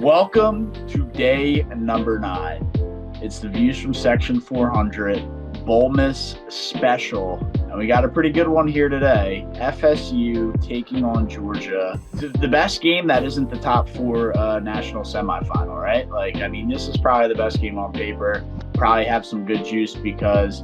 Welcome to day number 9. It's the Views from Section 400 Bowlmas special, and we got a pretty good one here today. FSU taking on Georgia. The best game that isn't the top 4 national semifinal, right? This is probably the best game on paper. Probably have some good juice because,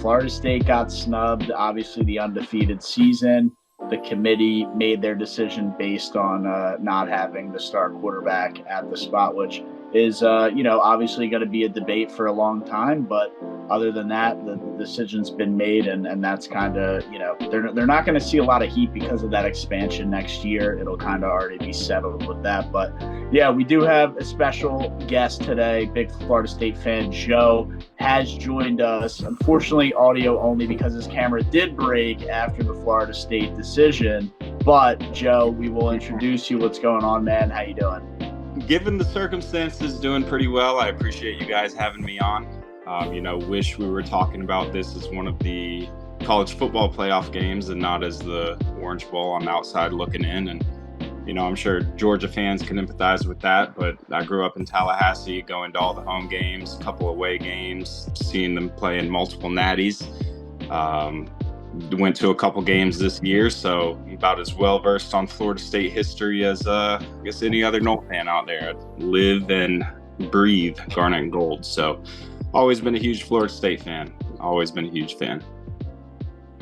Florida State got snubbed, obviously the undefeated season. The committee made their decision based on not having the star quarterback at the spot, which is, obviously going to be a debate for a long time. But other than that, the decision's been made, and that's kind of, they're not going to see a lot of heat because of that expansion next year. It'll kind of already be settled with that. But yeah, we do have a special guest today. Big Florida State fan Joe has joined us. Unfortunately, audio only because his camera did break after the Florida State decision. But Joe, we will introduce you. What's going on, man? How you doing? Given the circumstances, doing pretty well. I appreciate you guys having me on. Wish we were talking about this as one of the college football playoff games and not as the Orange Bowl on the outside looking in. And, I'm sure Georgia fans can empathize with that, but I grew up in Tallahassee, going to all the home games, a couple away games, seeing them play in multiple natties. Went to a couple games this year, so I'm about as well versed on Florida State history as I guess any other Nolt fan out there. I live and breathe Garnet and Gold, so always been a huge Florida State fan. Always been a huge fan.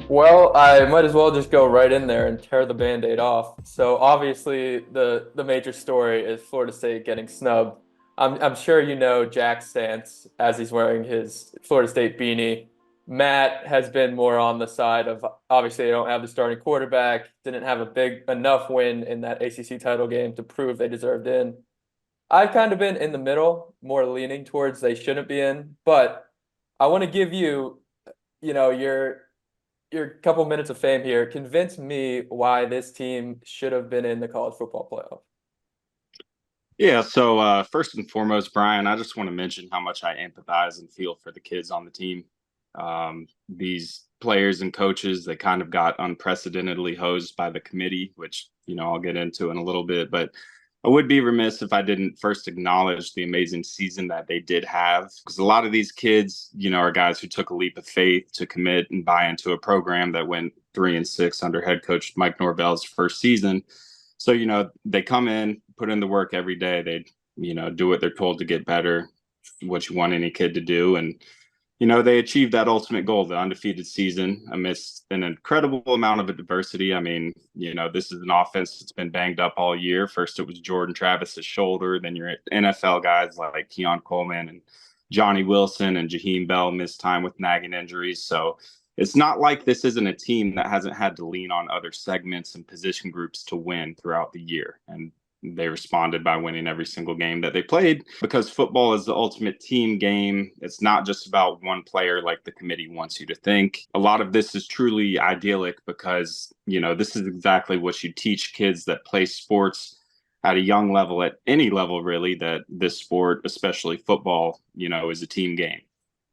Well, I might as well just go right in there and tear the Band-Aid off. So obviously the major story is Florida State getting snubbed. I'm sure you know Jack's stance as he's wearing his Florida State beanie. Matt has been more on the side of, obviously they don't have the starting quarterback, didn't have a big enough win in that ACC title game to prove they deserved in. I've kind of been in the middle, more leaning towards they shouldn't be in, but I want to give you, your couple minutes of fame here. Convince me why this team should have been in the college football playoff. Yeah, so first and foremost, Brian, I just want to mention how much I empathize and feel for the kids on the team. These players and coaches, they kind of got unprecedentedly hosed by the committee, which, I'll get into in a little bit, but I would be remiss if I didn't first acknowledge the amazing season that they did have, because a lot of these kids, are guys who took a leap of faith to commit and buy into a program that went 3-6 under head coach Mike Norvell's first season. So, they come in, put in the work every day. They, do what they're told to get better, what you want any kid to do. And, they achieved that ultimate goal, the undefeated season, amidst an incredible amount of adversity. This is an offense that's been banged up all year. First, it was Jordan Travis's shoulder. Then you're at NFL guys like Keon Coleman and Johnny Wilson and Jaheim Bell missed time with nagging injuries. So it's not like this isn't a team that hasn't had to lean on other segments and position groups to win throughout the year. And they responded by winning every single game that they played, because football is the ultimate team game. It's not just about one player like the committee wants you to think. A lot of this is truly idyllic because, this is exactly what you teach kids that play sports at a young level, at any level really, that this sport, especially football, is a team game.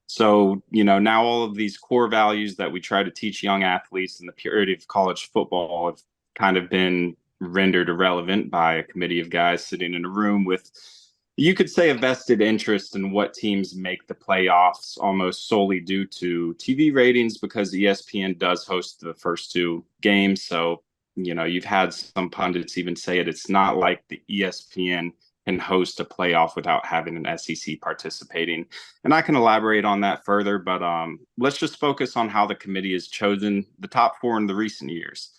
So, now all of these core values that we try to teach young athletes in the purity of college football have kind of been rendered irrelevant by a committee of guys sitting in a room with, you could say, a vested interest in what teams make the playoffs almost solely due to TV ratings, because ESPN does host the first 2 games. So, you've had some pundits even say it's not like the ESPN can host a playoff without having an SEC participating. And I can elaborate on that further, but let's just focus on how the committee has chosen the top 4 in the recent years.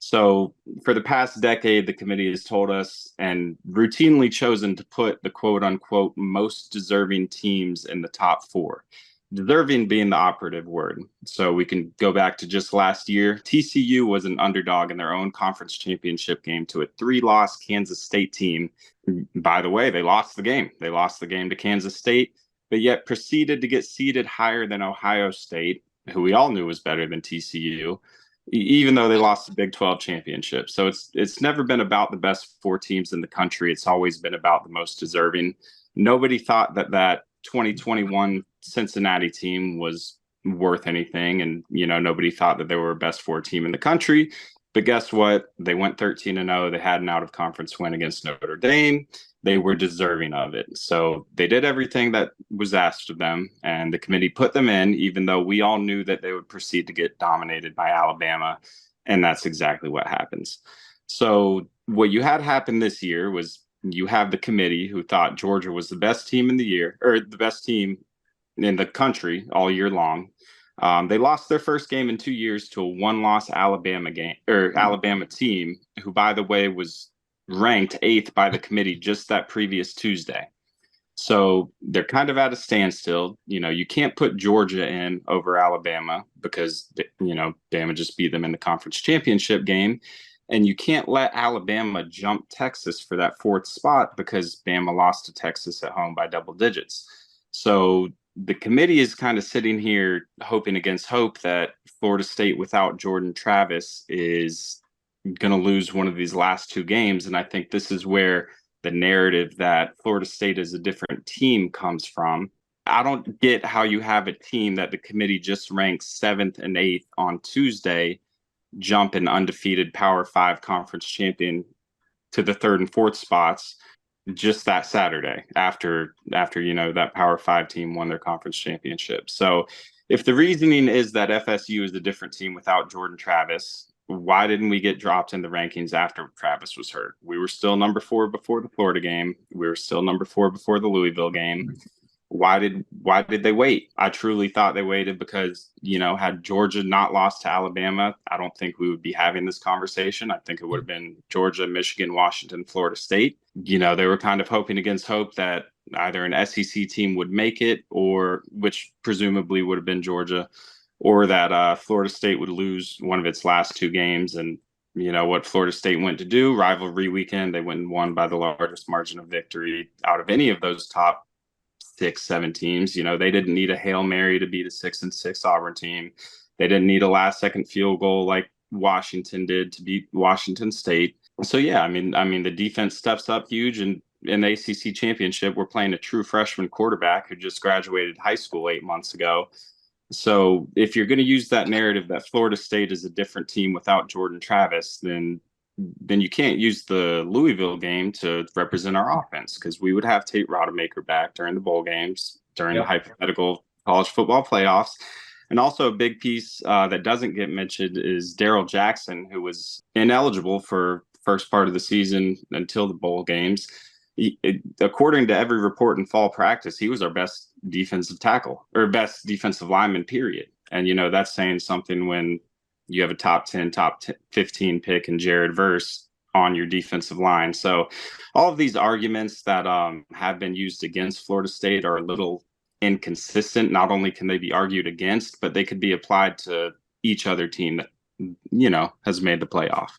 So for the past decade, the committee has told us and routinely chosen to put the quote unquote most deserving teams in the top 4, deserving being the operative word. So we can go back to just last year. TCU was an underdog in their own conference championship game to a 3-loss Kansas State team. By the way, they lost the game. They lost the game to Kansas State, but yet proceeded to get seeded higher than Ohio State, who we all knew was better than TCU, even though they lost the Big 12 championship. So it's never been about the best 4 teams in the country. It's always been about the most deserving. Nobody thought that 2021 Cincinnati team was worth anything. And, nobody thought that they were a best 4 team in the country. But guess what? They went 13-0. They had an out-of-conference win against Notre Dame. They were deserving of it. So they did everything that was asked of them, and the committee put them in, even though we all knew that they would proceed to get dominated by Alabama, and that's exactly what happens. So what you had happen this year was you have the committee who thought Georgia was the best team in the year, or the best team in the country all year long. They lost their first game in 2 years to a one-loss Alabama team, who, by the way, was ranked 8th by the committee just that previous Tuesday. So they're kind of at a standstill. You can't put Georgia in over Alabama because, Bama just beat them in the conference championship game. And you can't let Alabama jump Texas for that 4th spot because Bama lost to Texas at home by double digits. So the committee is kind of sitting here hoping against hope that Florida State without Jordan Travis is going to lose one of these last 2 games. And I think this is where the narrative that Florida State is a different team comes from. I don't get how you have a team that the committee just ranks 7th and 8th on Tuesday jump an undefeated Power 5 conference champion to the 3rd and 4th spots just that Saturday after that Power 5 team won their conference championship. So if the reasoning is that FSU is a different team without Jordan Travis, why didn't we get dropped in the rankings after Travis was hurt? We were still number 4 before the Florida game. We were still number 4 before the Louisville game. Why did they wait? I truly thought they waited because, had Georgia not lost to Alabama, I don't think we would be having this conversation. I think it would have been Georgia, Michigan, Washington, Florida State. They were kind of hoping against hope that either an SEC team would make it, or which presumably would have been Georgia, or that Florida State would lose one of its last 2 games. And what Florida State went to do, rivalry weekend, they went and won by the largest margin of victory out of any of those top 6-7 teams. They didn't need a Hail Mary to beat a 6-6 Auburn team. They didn't need a last-second field goal like Washington did to beat Washington State. So yeah, I mean the defense steps up huge, and in the ACC championship, we're playing a true freshman quarterback who just graduated high school 8 months ago. So if you're going to use that narrative that Florida State is a different team without Jordan Travis, then you can't use the Louisville game to represent our offense, because we would have Tate Rodemaker back during the bowl games, during the hypothetical college football playoffs. And also a big piece that doesn't get mentioned is Darrell Jackson, who was ineligible for first part of the season until the bowl games. According to every report in fall practice, he was our best defensive tackle, or best defensive lineman, period. And, that's saying something when you have a top 15 pick in Jared Verse on your defensive line. So all of these arguments that have been used against Florida State are a little inconsistent. Not only can they be argued against, but they could be applied to each other team that, has made the playoff.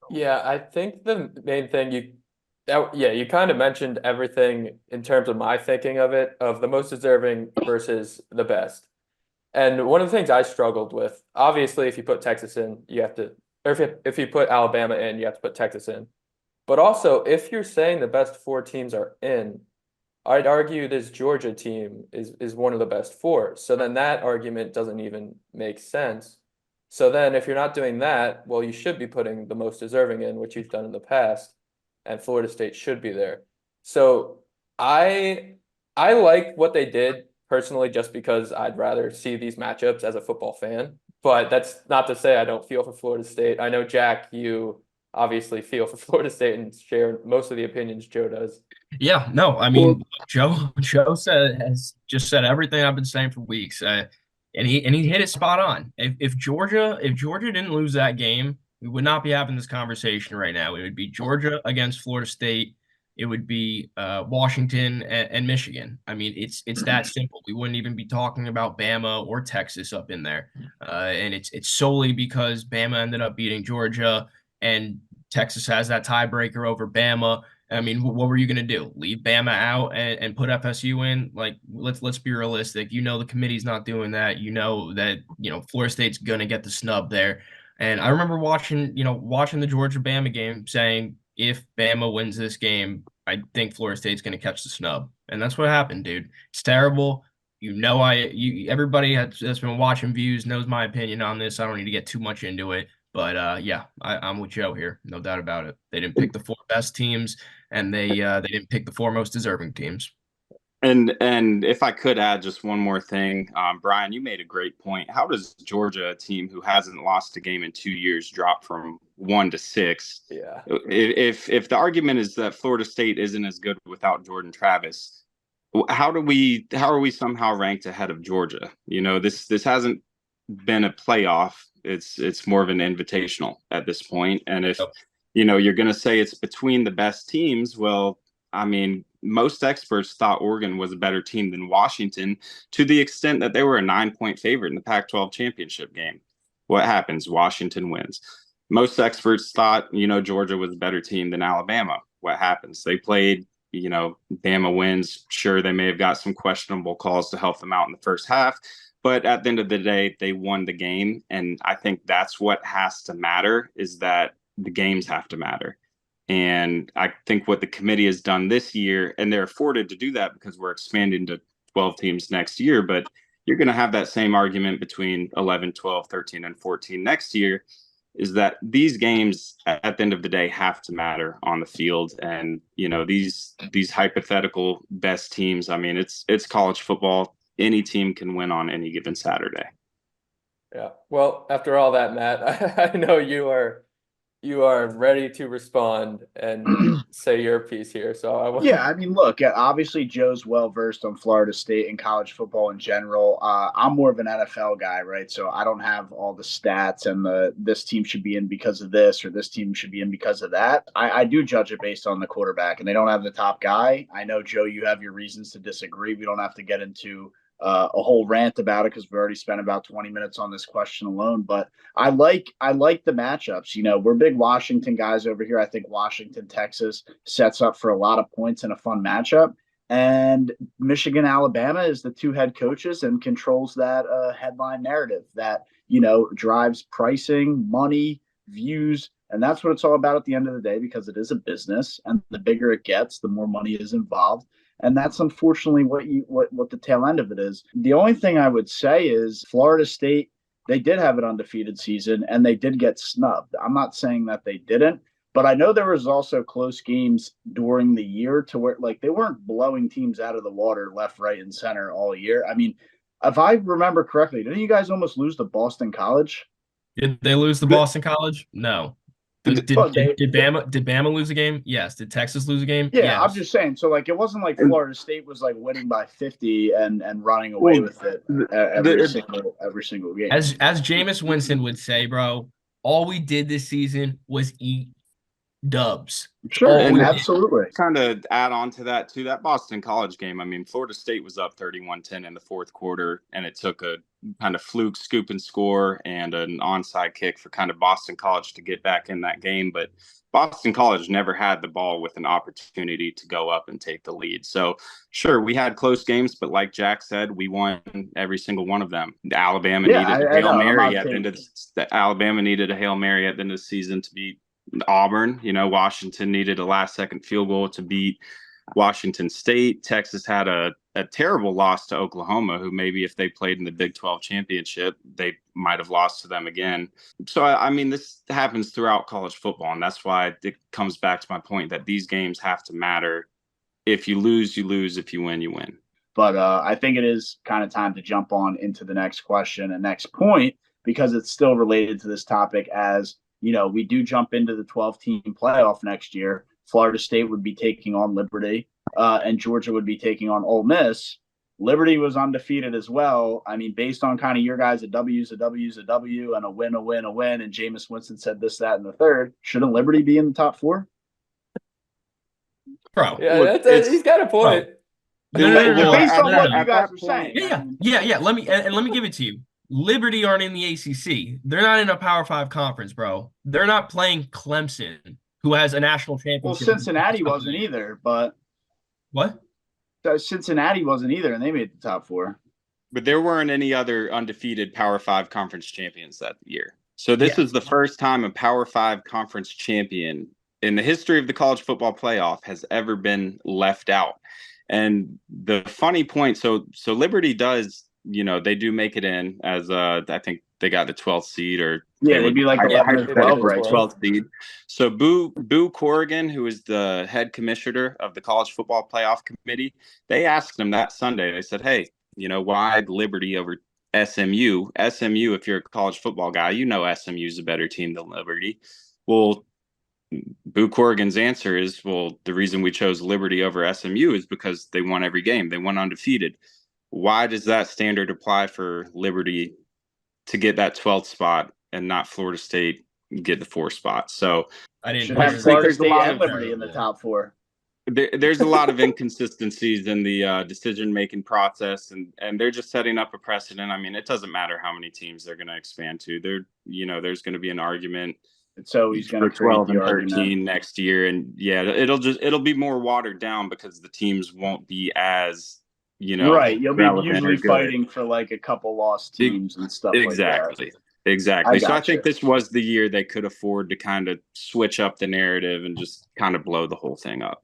Yeah, I think the main thing you kind of mentioned everything in terms of my thinking of it, of the most deserving versus the best. And one of the things I struggled with, obviously, if you put Texas in, you have to, or if you put Alabama in, you have to put Texas in. But also, if you're saying the best 4 teams are in, I'd argue this Georgia team is one of the best 4. So then that argument doesn't even make sense. So then if you're not doing that, well, you should be putting the most deserving in, which you've done in the past, and Florida State should be there. So I like what they did personally, just because I'd rather see these matchups as a football fan. But that's not to say I don't feel for Florida State. I know, Jack, you obviously feel for Florida State and share most of the opinions Joe does. Yeah, no, I mean, Joe has just said everything I've been saying for weeks, and he hit it spot on. If Georgia didn't lose that game, we would not be having this conversation right now. It would be Georgia against Florida State. It would be Washington and Michigan. I mean, it's that simple. We wouldn't even be talking about Bama or Texas up in there, and it's solely because Bama ended up beating Georgia, and Texas has that tiebreaker over Bama. I mean, what were you going to do? Leave Bama out and put FSU in? Like, let's be realistic. The committee's not doing that. That Florida State's going to get the snub there. And I remember watching the Georgia Bama game, saying, if Bama wins this game, I think Florida State's going to catch the snub. And that's what happened, dude. It's terrible. Everybody that's been watching Views knows my opinion on this. I don't need to get too much into it. But yeah, I'm with Joe here, no doubt about it. They didn't pick the 4 best teams, and they didn't pick the 4 most deserving teams. And if I could add just one more thing, Brian, you made a great point. How does Georgia, a team who hasn't lost a game in 2 years, drop from 1 to 6? Yeah. If the argument is that Florida State isn't as good without Jordan Travis, how are we somehow ranked ahead of Georgia? You know, this hasn't been a playoff. It's more of an invitational at this point. And if you're going to say it's between the best teams, well, I mean, most experts thought Oregon was a better team than Washington, to the extent that they were a 9-point favorite in the Pac-12 championship game. What happens? Washington wins. Most experts thought, Georgia was a better team than Alabama. What happens? They played, Bama wins. Sure, they may have got some questionable calls to help them out in the first half, but at the end of the day, they won the game. And I think that's what has to matter, is that the games have to matter. And I think what the committee has done this year, and they're afforded to do that because we're expanding to 12 teams next year, but you're going to have that same argument between 11, 12, 13, and 14 next year, is that these games at the end of the day have to matter on the field. And, these hypothetical best teams, I mean, it's college football. Any team can win on any given Saturday. Yeah. Well, after all that, Matt, I know you are ready to respond and say your piece here. So I mean, look, obviously Joe's well versed on Florida State and college football in general. I'm more of an NFL guy, right? So I don't have all the stats and this team should be in because of this, or this team should be in because of that. I do judge it based on the quarterback, and they don't have the top guy. I know, Joe, you have your reasons to disagree. We don't have to get into a whole rant about it because we've already spent about 20 minutes on this question alone. But I like the matchups. We're big Washington guys over here. I think Washington, Texas sets up for a lot of points and a fun matchup. And Michigan, Alabama is the 2 head coaches and controls that headline narrative that, drives pricing, money, views. And that's what it's all about at the end of the day, because it is a business, and the bigger it gets, the more money is involved. And that's unfortunately what the tail end of it is. The only thing I would say is Florida State, they did have an undefeated season and they did get snubbed. I'm not saying that they didn't, but I know there was also close games during the year to where they weren't blowing teams out of the water left, right, and center all year. I mean, if I remember correctly, didn't you guys almost lose to Boston College? Did they lose to Boston College? No. Did Bama lose a game? Yes. Did Texas lose a game? Yeah, yes. I'm just saying. So, it wasn't like Florida State was winning by 50 and running away with it every single game. As Jameis Winston would say, bro, all we did this season was eat dubs. Sure, and absolutely. Kind of add on to that too, that Boston College game. I mean, Florida State was up 31-10 in the fourth quarter, and it took a kind of fluke scoop and score and an onside kick for kind of Boston College to get back in that game. But Boston College never had the ball with an opportunity to go up and take the lead. So sure, we had close games, but like Jack said, we won every single one of them. Alabama needed a Hail Mary at the end of the season to beat Auburn. Washington needed a last-second field goal to beat Washington State. Texas had a terrible loss to Oklahoma, who maybe if they played in the Big 12 championship, they might have lost to them again. So, I mean, this happens throughout college football, and that's why it comes back to my point that these games have to matter. If you lose, you lose. If you win, you win. But I think it is kind of time to jump on into the next question and next point, because it's still related to this topic. As we do jump into the 12-team playoff next year. Florida State would be taking on Liberty, and Georgia would be taking on Ole Miss. Liberty was undefeated as well. I mean, based on kind of your guys, a W is a W is a W, and a win, a win, a win. And Jameis Winston said this, that, and the third. Shouldn't Liberty be in the top 4? Bro, yeah, he's got a point. No. Based on what you guys are saying. Yeah. Let me give it to you. Liberty aren't in the ACC. They're not in a Power 5 conference, bro. They're not playing Clemson, who has a national championship. Well, Cincinnati wasn't either, but what? Cincinnati wasn't either, and they made the top 4. But there weren't any other undefeated Power 5 conference champions that year. So this is the first time a Power 5 conference champion in the history of the college football playoff has ever been left out. And the funny point, so Liberty does they do make it in as I think they got the 12th seed, or they'd be like 11 or 12, right? 12th seed. So Boo Corrigan, who is the head commissioner of the College Football Playoff Committee, they asked him that Sunday. They said, "Hey, why Liberty over SMU? SMU, if you're a college football guy, SMU is a better team than Liberty." Well, Boo Corrigan's answer is, well, the reason we chose Liberty over SMU is because they won every game. They went undefeated. Why does that standard apply for Liberty to get that 12th spot and not Florida State get the 4th spot? So I didn't should have Florida State and Liberty in the top 4. There's a lot of inconsistencies in the decision-making process, and they're just setting up a precedent. I mean, it doesn't matter how many teams they're going to expand to. There's going to be an argument. It's always going to 12 and 13 next year, and it'll be more watered down because the teams won't be as right. You'll be usually fighting for like a couple lost teams and stuff exactly. like that. Exactly. So I think this was the year they could afford to kind of switch up the narrative and just kind of blow the whole thing up.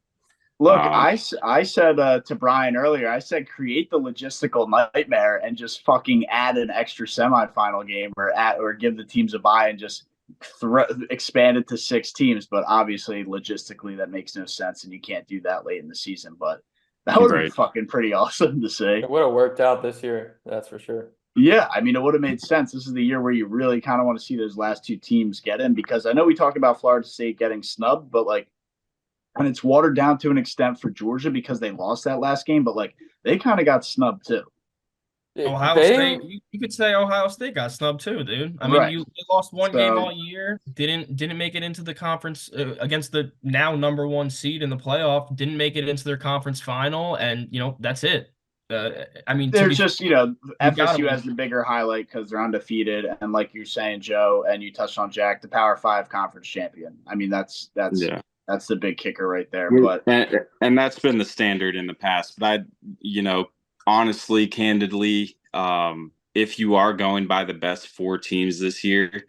Look, I said to Brian earlier, I said create the logistical nightmare and just fucking add an extra semifinal game or give the teams a bye and just expand it to 6 teams. But obviously, logistically, that makes no sense, and you can't do that late in the season. But that would have been fucking pretty awesome to say. It would have worked out this year, that's for sure. Yeah, I mean, it would have made sense. This is the year where you really kind of want to see those last 2 teams get in, because I know we talk about Florida State getting snubbed, but and it's watered down to an extent for Georgia because they lost that last game, but they kind of got snubbed too. Ohio State, you could say Ohio State got snubbed too, dude. I mean, you lost one game all year, didn't make it into the conference against the now number 1 seed in the playoff, didn't make it into their conference final, and that's it. I mean, there's just FSU has the bigger highlight because they're undefeated, and like you're saying, Joe, and you touched on Jack, the Power 5 conference champion. I mean, that's the big kicker right there. But and that's been the standard in the past. But honestly, candidly, if you are going by the best 4 teams this year, I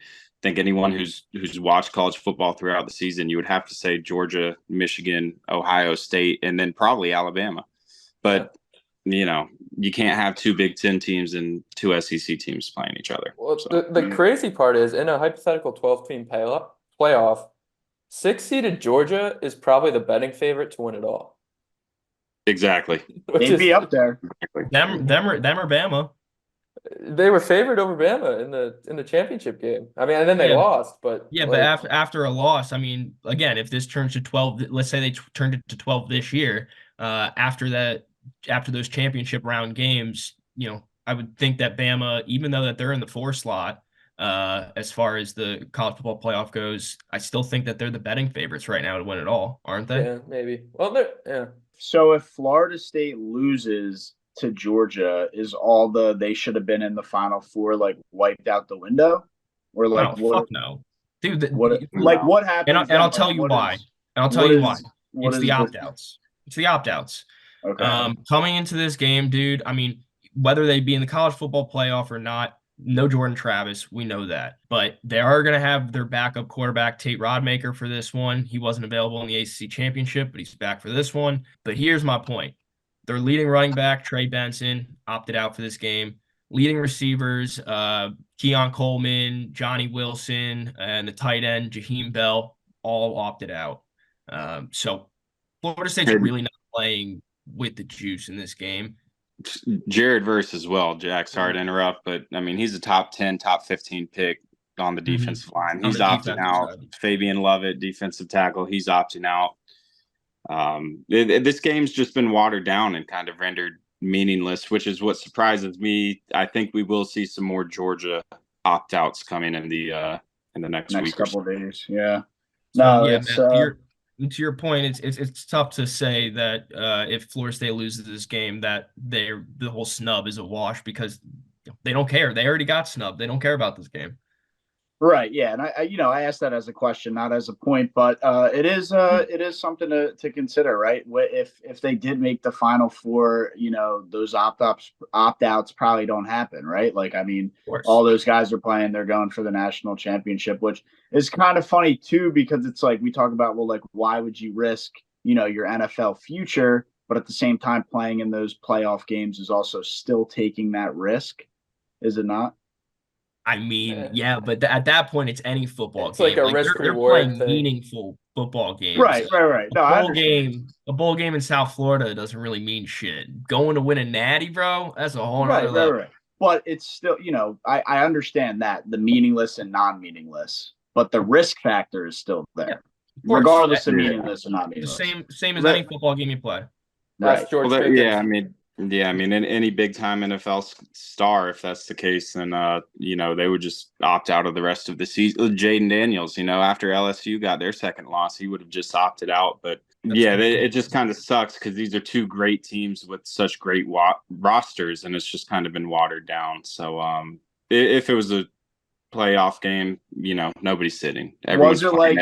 think anyone who's watched college football throughout the season, you would have to say Georgia, Michigan, Ohio State, and then probably Alabama. But you can't have 2 Big Ten teams and 2 SEC teams playing each other. Well, the crazy part is, in a hypothetical 12-team playoff, 6-seeded Georgia is probably the betting favorite to win it all. Exactly. They'd be up there. Them or Bama. They were favored over Bama in the championship game. I mean, and then they lost, but but after a loss, I mean, again, if this turns to 12, let's say they turned it to 12 this year, after those championship round games, I would think that Bama, even though that they're in the 4 slot, as far as the college football playoff goes, I still think that they're the betting favorites right now to win it all, aren't they? Yeah, maybe. Well, yeah. So if Florida State loses to Georgia, is all they should have been in the Final 4 wiped out the window, or fuck no, dude. What happened? And I'll tell you why. It's the opt-outs. It's the opt-outs. Okay. Coming into this game, dude, I mean, whether they be in the college football playoff or not, no Jordan Travis, we know that. But they are going to have their backup quarterback, Tate Rodmaker, for this one. He wasn't available in the ACC championship, but he's back for this one. But here's my point. Their leading running back, Trey Benson, opted out for this game. Leading receivers, Keon Coleman, Johnny Wilson, and the tight end, Jaheim Bell, all opted out. So Florida State's really not playing with the juice in this game. Jared Verse as well, Jack. Sorry to interrupt, but I mean, he's a top 10, top 15 pick on the defensive line. He's opting out. Fabian Lovett, defensive tackle, he's opting out. This game's just been watered down and kind of rendered meaningless, which is what surprises me. I think we will see some more Georgia opt-outs coming in the next week couple of days. Yeah. No, yeah, to your point, it's tough to say that if Florida State loses this game, that the whole snub is a wash, because they don't care. They already got snubbed. They don't care about this game. Right. Yeah. And I asked that as a question, not as a point, but it is something to consider, right? If they did make the Final 4, those opt-outs probably don't happen, right? All those guys are playing, they're going for the national championship, which is kind of funny too, because it's we talk about, why would you risk, your NFL future but at the same time, playing in those playoff games is also still taking that risk, is it not? I mean, yeah, but at that point, it's any football It's like game. a Like risk they're reward playing thing. meaningful football games. Right. No, I understand. A bowl game in South Florida doesn't really mean shit. Going to win a natty, bro, that's a whole nother level. Right. But it's still, I understand that the meaningless and non-meaningless, but the risk factor is still there, regardless of meaningless or not The meaningless. same as any football game you play. That's George Pickens. Yeah, I mean, any big time NFL star, if that's the case, then they would just opt out of the rest of the season. Jaden Daniels, after LSU got their second loss, he would have just opted out. But it just kind of sucks because these are two great teams with such great rosters, and it's just kind of been watered down. So if it was a playoff game, nobody's sitting. Was it like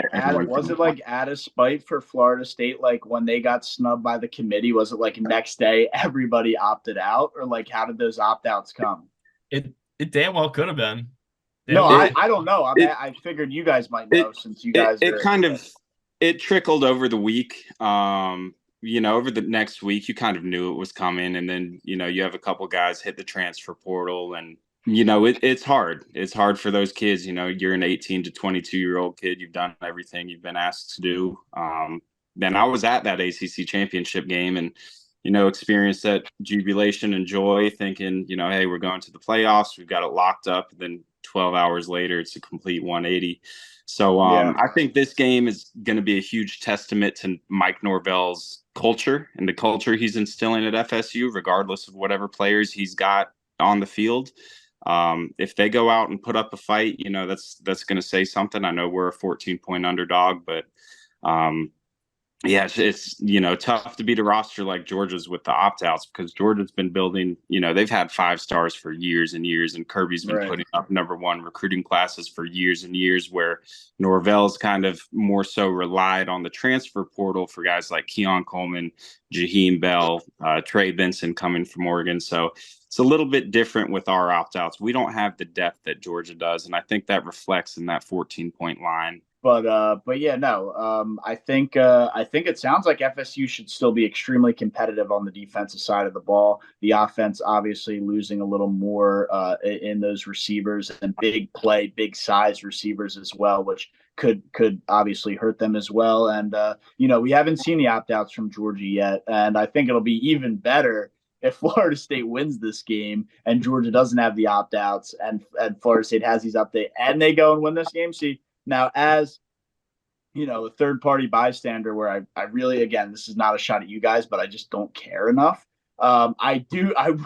out of spite for Florida State, like when they got snubbed by the committee? Was it like next day everybody opted out, or like how did those opt-outs come? It damn well could have been. I don't know. I figured you guys might know since you guys. It trickled over the week. Over the next week, you kind of knew it was coming, and then you have a couple guys hit the transfer portal and. It's hard. It's hard for those kids. You're an 18 to 22-year-old kid. You've done everything you've been asked to do. Then I was at that ACC championship game and, experienced that jubilation and joy thinking, hey, we're going to the playoffs. We've got it locked up. Then 12 hours later, it's a complete 180. So I think this game is going to be a huge testament to Mike Norvell's culture and the culture he's instilling at FSU, regardless of whatever players he's got on the field. If they go out and put up a fight, that's going to say something. I know we're a 14-point underdog, but it's tough to beat a roster like Georgia's with the opt-outs because Georgia's been building, they've had 5 stars for years and years, and Kirby's been putting up #1 recruiting classes for years and years, where Norvell's kind of more so relied on the transfer portal for guys like Keon Coleman, Jaheim Bell, Trey Benson coming from Oregon. So it's a little bit different with our opt-outs. We don't have the depth that Georgia does, and I think that reflects in that 14-point line. But yeah, no. I think it sounds like FSU should still be extremely competitive on the defensive side of the ball. The offense obviously losing a little more in those receivers and big play, big size receivers as well, which could obviously hurt them as well. And we haven't seen the opt-outs from Georgia yet, and I think it'll be even better if Florida State wins this game and Georgia doesn't have the opt-outs and Florida State has these updates and they go and win this game. See, now as a third-party bystander where I really, again, this is not a shot at you guys, but I just don't care enough. I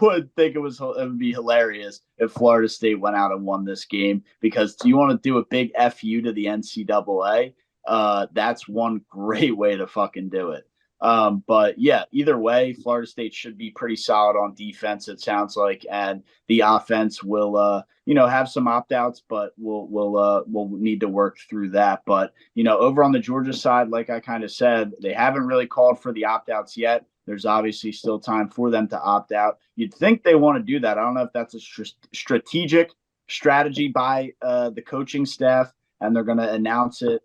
would think it would be hilarious if Florida State went out and won this game, because do you want to do a big FU to the NCAA? That's one great way to fucking do it. But yeah, either way, Florida State should be pretty solid on defense, it sounds like, and the offense will, have some opt-outs, but we'll need to work through that. But, over on the Georgia side, like I kind of said, they haven't really called for the opt-outs yet. There's obviously still time for them to opt out. You'd think they want to do that. I don't know if that's a strategic strategy by the coaching staff, and they're going to announce it,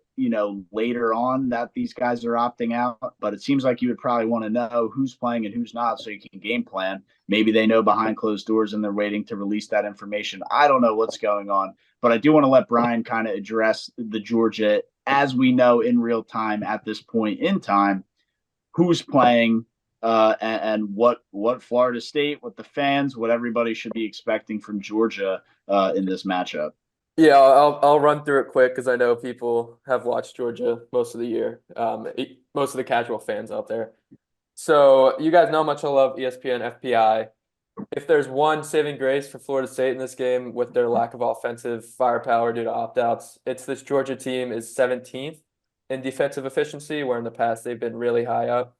later on that these guys are opting out. But it seems like you would probably want to know who's playing and who's not so you can game plan. Maybe they know behind closed doors and they're waiting to release that information. I don't know what's going on, but I do want to let Brian kind of address the Georgia, as we know in real time at this point in time, who's playing and what Florida State, what the fans, what everybody should be expecting from Georgia in this matchup. Yeah, I'll run through it quick because I know people have watched Georgia most of the year, most of the casual fans out there. So you guys know how much I love ESPN FPI. If there's one saving grace for Florida State in this game with their lack of offensive firepower due to opt-outs, it's this Georgia team is 17th in defensive efficiency, where in the past they've been really high up.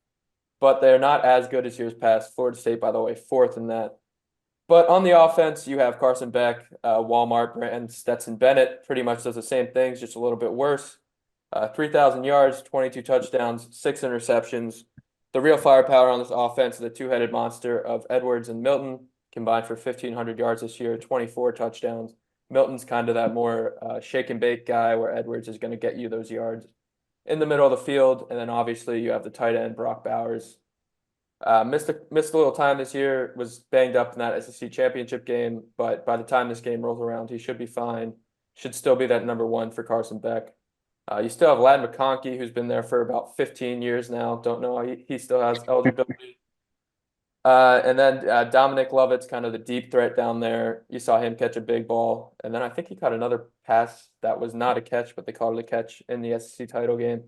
But they're not as good as years past. Florida State, by the way, 4th in that. But on the offense, you have Carson Beck, Walmart, and Stetson Bennett pretty much does the same things, just a little bit worse. 3,000 yards, 22 touchdowns, 6 interceptions. The real firepower on this offense is the two-headed monster of Edwards and Milton, combined for 1,500 yards this year, 24 touchdowns. Milton's kind of that more shake and bake guy, where Edwards is going to get you those yards in the middle of the field. And then obviously you have the tight end, Brock Bowers. Missed a little time this year, was banged up in that SEC championship game, but by the time this game rolls around, he should be fine. Should still be that number one for Carson Beck. You still have Ladd McConkey, who's been there for about 15 years now. Don't know how he still has eligibility. And then Dominic Lovett's kind of the deep threat down there. You saw him catch a big ball. And then I think he caught another pass that was not a catch, but they called it a catch in the SEC title game.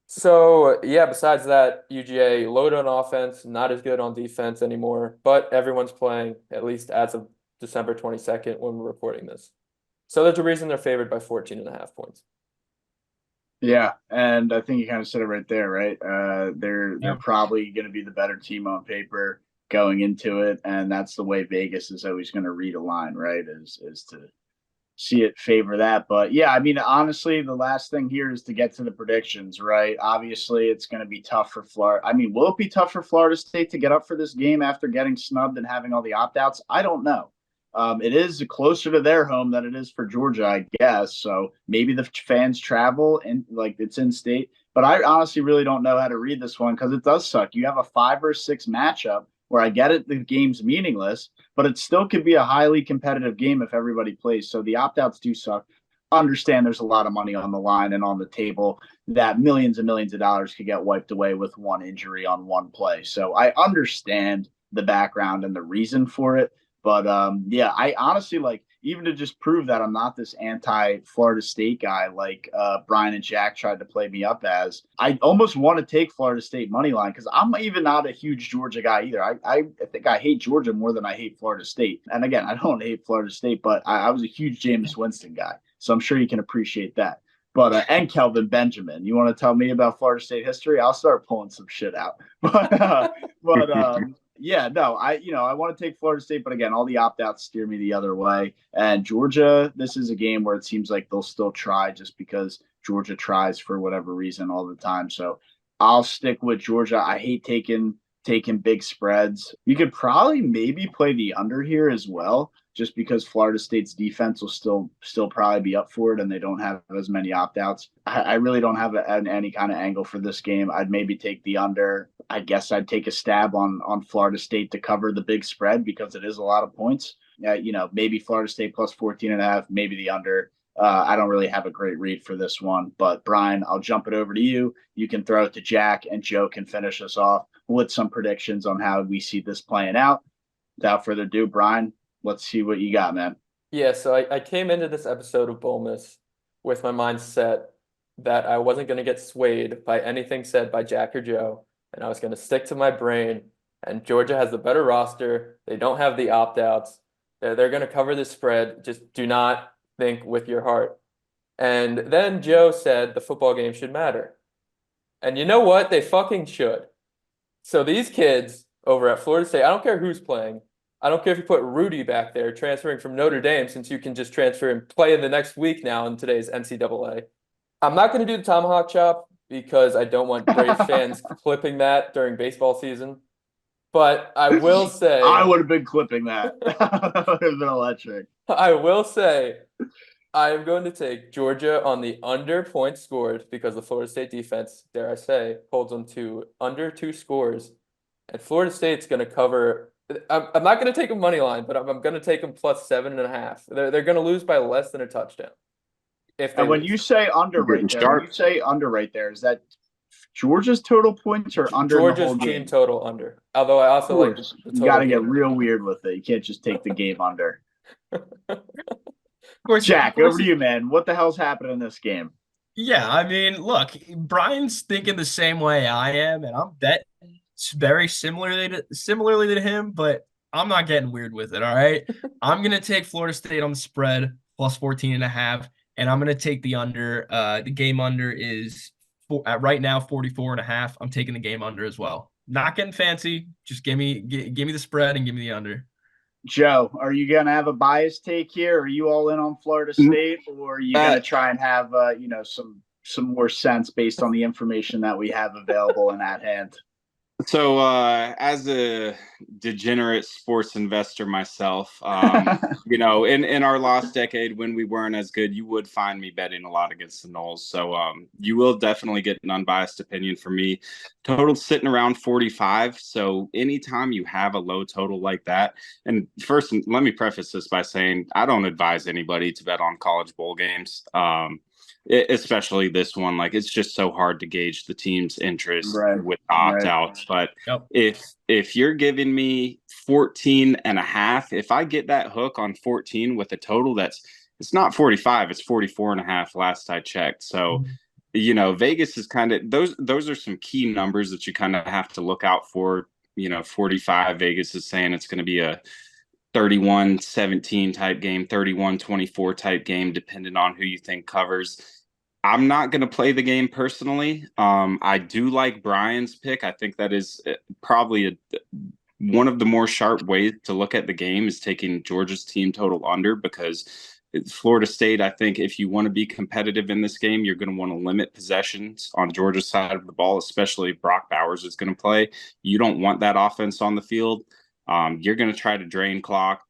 So, yeah, besides that, UGA loaded on offense, not as good on defense anymore, but everyone's playing, at least as of December 22nd when we're reporting this. So there's a reason they're favored by 14.5 points. Yeah, and I think you kind of said it right there, right? They're probably going to be the better team on paper going into it, and that's the way Vegas is always going to read a line, right? Is to see it favor that. But yeah, I mean, honestly, the last thing here is to get to the predictions, right? Obviously, it's going to be tough for Florida. I mean, will it be tough for Florida State to get up for this game after getting snubbed and having all the opt-outs? I don't know. It is closer to their home than it is for Georgia, I guess. So maybe the fans travel and like it's in state. But I honestly really don't know how to read this one because it does suck. You have a 5 or 6 matchup where I get it, the game's meaningless, but it still could be a highly competitive game if everybody plays. So the opt-outs do suck. Understand there's a lot of money on the line and on the table that millions and millions of dollars could get wiped away with one injury on one play. So I understand the background and the reason for it. But yeah, I honestly like even to just prove that I'm not this anti-Florida State guy like Brian and Jack tried to play me up as. I almost want to take Florida State money line because I'm even not a huge Georgia guy either. I think I hate Georgia more than I hate Florida State. And again, I don't hate Florida State, but I was a huge Jameis Winston guy, so I'm sure you can appreciate that. But and Kelvin Benjamin, you want to tell me about Florida State history? I'll start pulling some shit out. But yeah, no, I want to take Florida State, but again, all the opt-outs steer me the other way. And Georgia, this is a game where it seems like they'll still try just because Georgia tries for whatever reason all the time. So I'll stick with Georgia. I hate taking big spreads. You could probably maybe play the under here as well, just because Florida State's defense will still probably be up for it and they don't have as many opt-outs. I really don't have any kind of angle for this game. I'd maybe take the under. I guess I'd take a stab on Florida State to cover the big spread because it is a lot of points. Maybe Florida State plus 14.5, maybe the under. I don't really have a great read for this one, but Brian, I'll jump it over to you. You can throw it to Jack and Joe can finish us off with some predictions on how we see this playing out. Without further ado, Brian, let's see what you got, man. Yeah, so I came into this episode of Bowlmas with my mindset that I wasn't going to get swayed by anything said by Jack or Joe, and I was going to stick to my brain. And Georgia has the better roster. They don't have the opt-outs. They're going to cover the spread. Just do not think with your heart. And then Joe said the football game should matter. And you know what? They fucking should. So these kids over at Florida State, I don't care who's playing. I don't care if you put Rudy back there transferring from Notre Dame, since you can just transfer and play in the next week now in today's NCAA. I'm not going to do the tomahawk chop because I don't want Brave fans clipping that during baseball season. But I will say... I would have been clipping that. That would have been electric. I will say I am going to take Georgia on the under points scored because the Florida State defense, dare I say, holds them to under 2 scores. And Florida State's going to cover... I'm not going to take them money line, but I'm going to take them plus 7.5. They're going to lose by less than a touchdown. And when you say under right there, is that Georgia's total points or under Georgia's the whole team game? Total under. Although I also like the total. You got to get real weird with it. You can't just take the game under. Of course, Jack, over to you, man. What the hell's happening in this game? Yeah, I mean, look, Brian's thinking the same way I am, and I'm betting very similarly to him, but I'm not getting weird with it, all right? I'm going to take Florida State on the spread plus 14.5, and I'm going to take the under. The game under is right now 44.5. I'm taking the game under as well. Not getting fancy. Just give me the spread and give me the under. Joe, are you going to have a biased take here? Are you all in on Florida State, or are you going to try and have some more sense based on the information that we have available and at hand? So, as a degenerate sports investor myself, in our last decade when we weren't as good, you would find me betting a lot against the Noles. So, you will definitely get an unbiased opinion from me. Total sitting around 45. So, anytime you have a low total like that, and first, let me preface this by saying I don't advise anybody to bet on college bowl games. Especially this one, like it's just so hard to gauge the team's interest with opt-outs. But if you're giving me 14 and a half, if I get that hook on 14 with a total it's not 45, it's 44 and a half last I checked. So Vegas is kind of those are some key numbers that you kind of have to look out for. 45, Vegas is saying it's going to be a 31-17 type game, 31-24 type game, depending on who you think covers. I'm not going to play the game personally. I do like Brian's pick. I think that is probably one of the more sharp ways to look at the game is taking Georgia's team total under, because Florida State, I think if you want to be competitive in this game, you're going to want to limit possessions on Georgia's side of the ball, especially if Brock Bowers is going to play. You don't want that offense on the field. You're going to try to drain clock,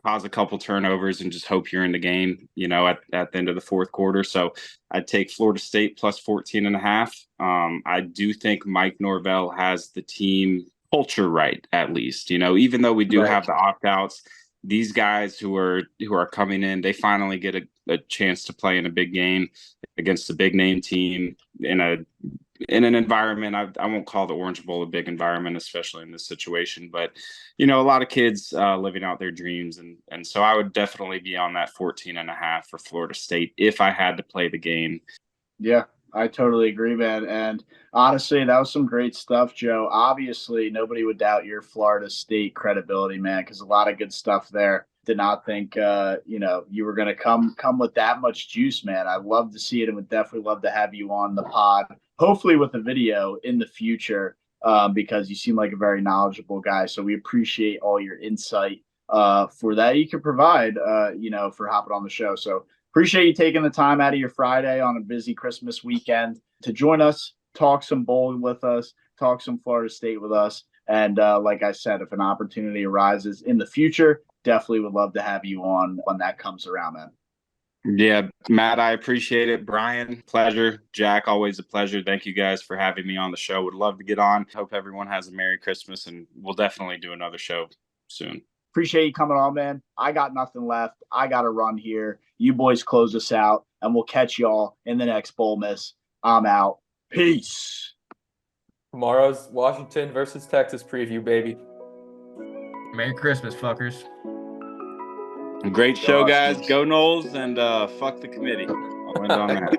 cause a couple turnovers, and just hope you're in the game, at the end of the fourth quarter. So I'd take Florida State plus 14 and a half. I do think Mike Norvell has the team culture right, at least, even though we do have the opt-outs, these guys who are coming in, they finally get a chance to play in a big game against a big name team in an environment. I won't call the Orange Bowl a big environment, especially in this situation, but a lot of kids living out their dreams. And so I would definitely be on that 14 and a half for Florida State if I had to play the game. Yeah, I totally agree, man. And honestly, that was some great stuff, Joe. Obviously, nobody would doubt your Florida State credibility, man, because a lot of good stuff there. Did not think, you were going to come with that much juice, man. I love to see it and would definitely love to have you on the pod, hopefully with a video in the future, because you seem like a very knowledgeable guy. So we appreciate all your insight for that you can provide, for hopping on the show. So appreciate you taking the time out of your Friday on a busy Christmas weekend to join us, talk some bowl with us, talk some Florida State with us. And like I said, if an opportunity arises in the future, definitely would love to have you on when that comes around, man. Yeah, Matt, I appreciate it. Brian, pleasure. Jack, always a pleasure. Thank you guys for having me on the show. Would love to get on. Hope everyone has a Merry Christmas, and we'll definitely do another show soon. Appreciate you coming on, man. I got nothing left. I got to run here. You boys close us out, and we'll catch y'all in the next Bowlmas. I'm out. Peace. Tomorrow's Washington versus Texas preview, baby. Merry Christmas, fuckers. Great show, guys. Go Noles, and fuck the committee. I'll end on that.